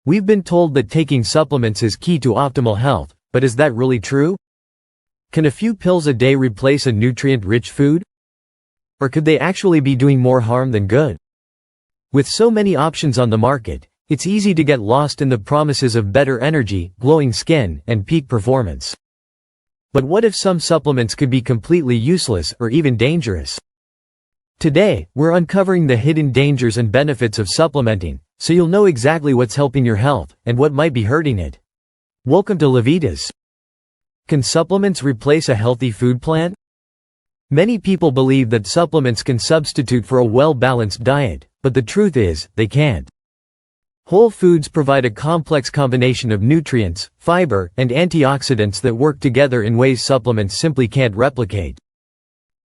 We've been told that taking supplements is key to optimal health, but is that really true? Can a few pills a day replace a nutrient-rich food? Or could they actually be doing more harm than good? With so many options on the market, it's easy to get lost in the promises of better energy, glowing skin, and peak performance. But what if some supplements could be completely useless or even dangerous? Today, we're uncovering the hidden dangers and benefits of supplementing, so you'll know exactly what's helping your health and what might be hurting it. Welcome to Levitas. Can supplements replace a healthy food plan? Many people believe that supplements can substitute for a well-balanced diet, but the truth is, they can't. Whole foods provide a complex combination of nutrients, fiber, and antioxidants that work together in ways supplements simply can't replicate.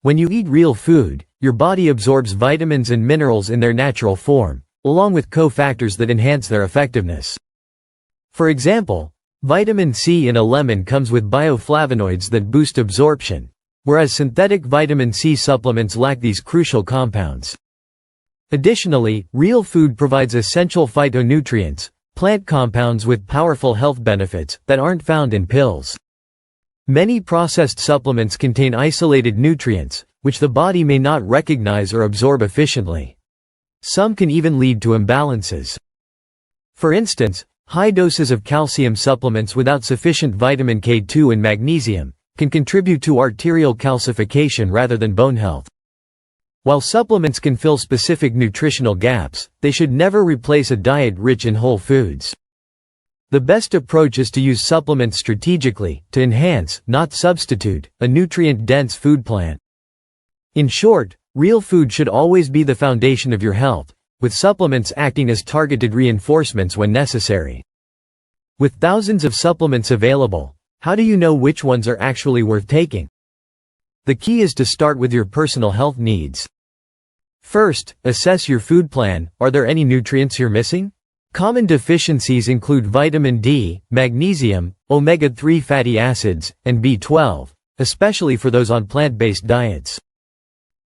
When you eat real food, your body absorbs vitamins and minerals in their natural form, along with cofactors that enhance their effectiveness. For example, vitamin C in a lemon comes with bioflavonoids that boost absorption, whereas synthetic vitamin C supplements lack these crucial compounds. Additionally, real food provides essential phytonutrients, plant compounds with powerful health benefits that aren't found in pills. Many processed supplements contain isolated nutrients, which the body may not recognize or absorb efficiently. Some can even lead to imbalances. For instance, high doses of calcium supplements without sufficient vitamin K2 and magnesium can contribute to arterial calcification rather than bone health. While supplements can fill specific nutritional gaps, they should never replace a diet rich in whole foods. The best approach is to use supplements strategically, to enhance, not substitute, a nutrient-dense food plan. In short, real food should always be the foundation of your health, with supplements acting as targeted reinforcements when necessary. With thousands of supplements available, how do you know which ones are actually worth taking? The key is to start with your personal health needs. First, assess your food plan. Are there any nutrients you're missing? Common deficiencies include vitamin D, magnesium, omega-3 fatty acids, and B12, especially for those on plant-based diets.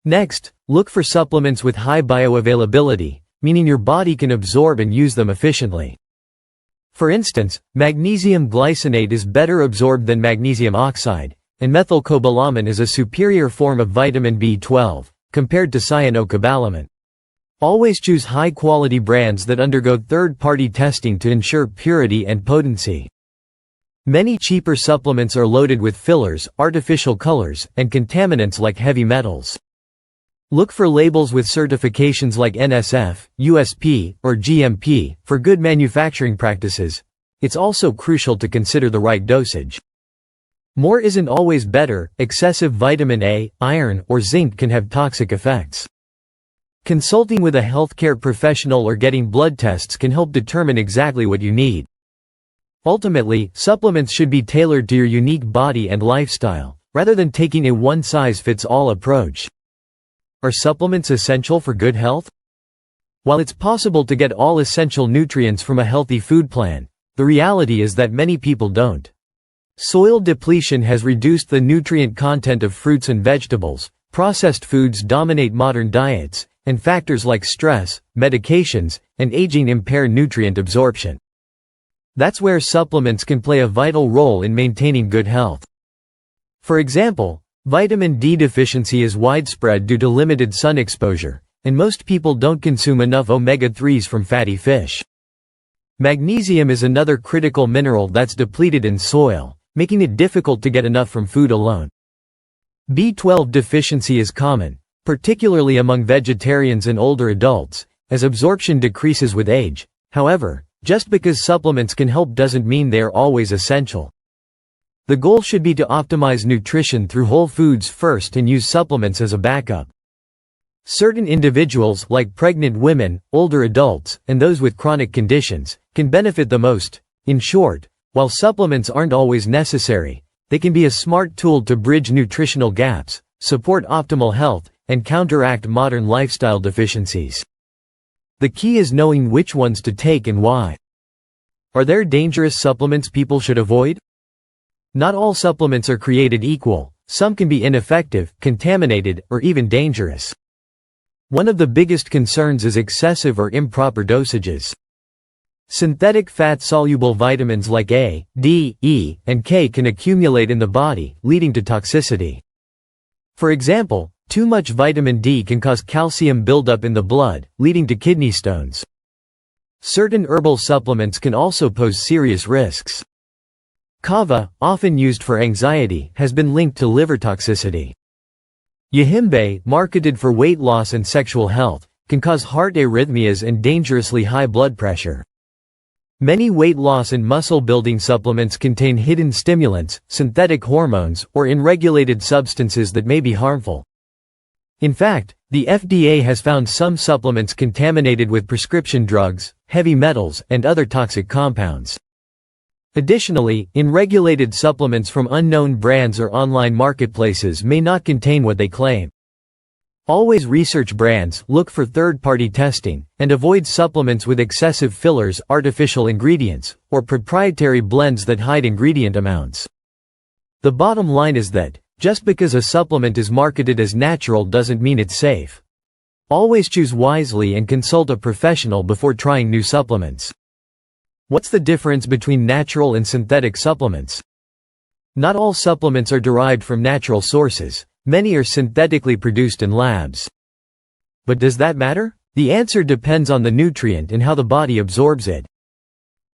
Next, look for supplements with high bioavailability, meaning your body can absorb and use them efficiently. For instance, magnesium glycinate is better absorbed than magnesium oxide, and methylcobalamin is a superior form of vitamin B12, compared to cyanocobalamin. Always choose high-quality brands that undergo third-party testing to ensure purity and potency. Many cheaper supplements are loaded with fillers, artificial colors, and contaminants like heavy metals. Look for labels with certifications like NSF, USP, or GMP, for good manufacturing practices. It's also crucial to consider the right dosage. More isn't always better. Excessive vitamin A, iron, or zinc can have toxic effects. Consulting with a healthcare professional or getting blood tests can help determine exactly what you need. Ultimately, supplements should be tailored to your unique body and lifestyle, rather than taking a one-size-fits-all approach. Are supplements essential for good health? While it's possible to get all essential nutrients from a healthy food plan, the reality is that many people don't. Soil depletion has reduced the nutrient content of fruits and vegetables, processed foods dominate modern diets, and factors like stress, medications, and aging impair nutrient absorption. That's where supplements can play a vital role in maintaining good health. For example, vitamin D deficiency is widespread due to limited sun exposure, and most people don't consume enough omega-3s from fatty fish. Magnesium is another critical mineral that's depleted in soil, making it difficult to get enough from food alone. B12 deficiency is common, particularly among vegetarians and older adults, as absorption decreases with age. However, just because supplements can help doesn't mean they are always essential. The goal should be to optimize nutrition through whole foods first and use supplements as a backup. Certain individuals, like pregnant women, older adults, and those with chronic conditions, can benefit the most. In short, while supplements aren't always necessary, they can be a smart tool to bridge nutritional gaps, support optimal health, and counteract modern lifestyle deficiencies. The key is knowing which ones to take and why. Are there dangerous supplements people should avoid? Not all supplements are created equal. Some can be ineffective, contaminated, or even dangerous. One of the biggest concerns is excessive or improper dosages. Synthetic fat-soluble vitamins like A, D, E, and K can accumulate in the body, leading to toxicity. For example, too much vitamin D can cause calcium buildup in the blood, leading to kidney stones. Certain herbal supplements can also pose serious risks. Kava, often used for anxiety, has been linked to liver toxicity. Yahimbe, marketed for weight loss and sexual health, can cause heart arrhythmias and dangerously high blood pressure. Many weight loss and muscle-building supplements contain hidden stimulants, synthetic hormones, or unregulated substances that may be harmful. In fact, the FDA has found some supplements contaminated with prescription drugs, heavy metals, and other toxic compounds. Additionally, unregulated supplements from unknown brands or online marketplaces may not contain what they claim. Always research brands, look for third-party testing, and avoid supplements with excessive fillers, artificial ingredients, or proprietary blends that hide ingredient amounts. The bottom line is that, just because a supplement is marketed as natural doesn't mean it's safe. Always choose wisely and consult a professional before trying new supplements. What's the difference between natural and synthetic supplements? Not all supplements are derived from natural sources. Many are synthetically produced in labs. But does that matter? The answer depends on the nutrient and how the body absorbs it.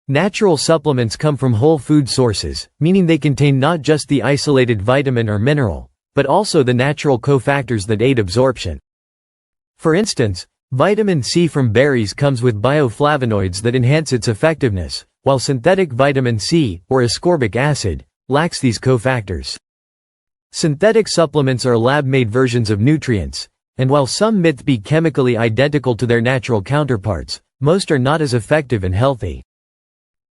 Natural supplements come from whole food sources, meaning they contain not just the isolated vitamin or mineral, but also the natural cofactors that aid absorption. For instance, vitamin C from berries comes with bioflavonoids that enhance its effectiveness, while synthetic vitamin C, or ascorbic acid, lacks these cofactors. Synthetic supplements are lab-made versions of nutrients, and while some may be chemically identical to their natural counterparts, most are not as effective and healthy.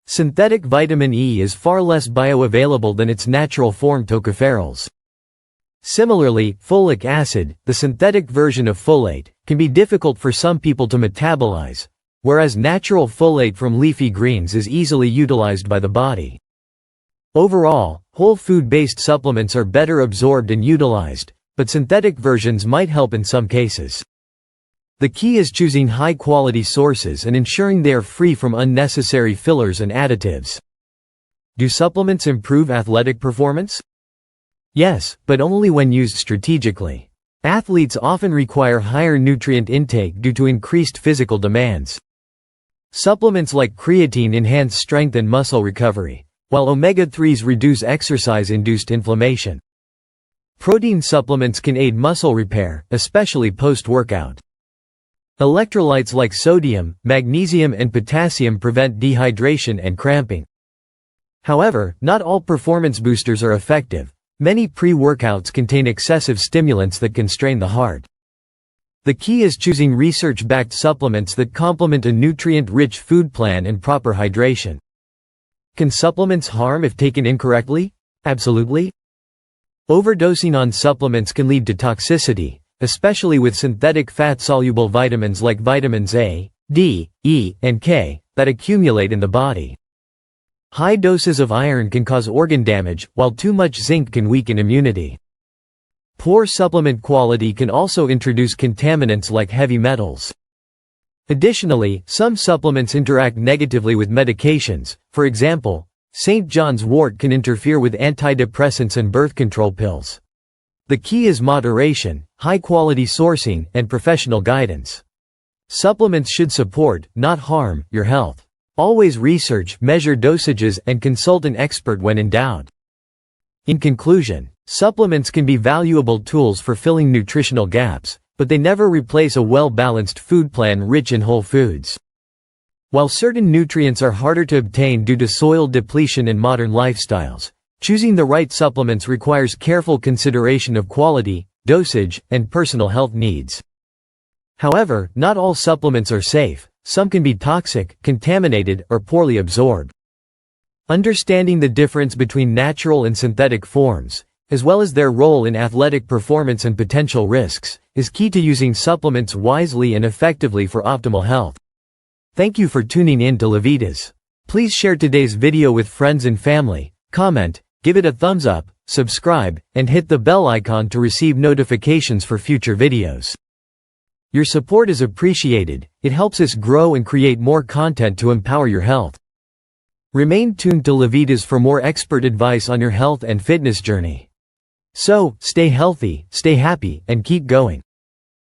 Synthetic vitamin E is far less bioavailable than its natural form tocopherols. Similarly, folic acid, the synthetic version of folate, can be difficult for some people to metabolize, whereas natural folate from leafy greens is easily utilized by the body. Overall, whole food-based supplements are better absorbed and utilized, but synthetic versions might help in some cases. The key is choosing high-quality sources and ensuring they are free from unnecessary fillers and additives. Do supplements improve athletic performance? Yes, but only when used strategically. Athletes often require higher nutrient intake due to increased physical demands. Supplements like creatine enhance strength and muscle recovery, while omega-3s reduce exercise-induced inflammation. Protein supplements can aid muscle repair, especially post-workout. Electrolytes like sodium, magnesium and potassium prevent dehydration and cramping. However, not all performance boosters are effective. Many pre-workouts contain excessive stimulants that can strain the heart. The key is choosing research-backed supplements that complement a nutrient-rich food plan and proper hydration. Can supplements harm if taken incorrectly? Absolutely. Overdosing on supplements can lead to toxicity, especially with synthetic fat-soluble vitamins like vitamins A, D, E, and K, that accumulate in the body. High doses of iron can cause organ damage, while too much zinc can weaken immunity. Poor supplement quality can also introduce contaminants like heavy metals. Additionally, some supplements interact negatively with medications. For example, St. John's wort can interfere with antidepressants and birth control pills. The key is moderation, high-quality sourcing, and professional guidance. Supplements should support, not harm, your health. Always research, measure dosages, and consult an expert when in doubt. In conclusion, supplements can be valuable tools for filling nutritional gaps, but they never replace a well-balanced food plan rich in whole foods. While certain nutrients are harder to obtain due to soil depletion and modern lifestyles, choosing the right supplements requires careful consideration of quality, dosage, and personal health needs. However, not all supplements are safe. Some can be toxic, contaminated, or poorly absorbed. Understanding the difference between natural and synthetic forms, as well as their role in athletic performance and potential risks, is key to using supplements wisely and effectively for optimal health. Thank you for tuning in to Levitas. Please share today's video with friends and family, comment, give it a thumbs up, subscribe, and hit the bell icon to receive notifications for future videos. Your support is appreciated, it helps us grow and create more content to empower your health. Remain tuned to Levitas for more expert advice on your health and fitness journey. So, stay healthy, stay happy, and keep going.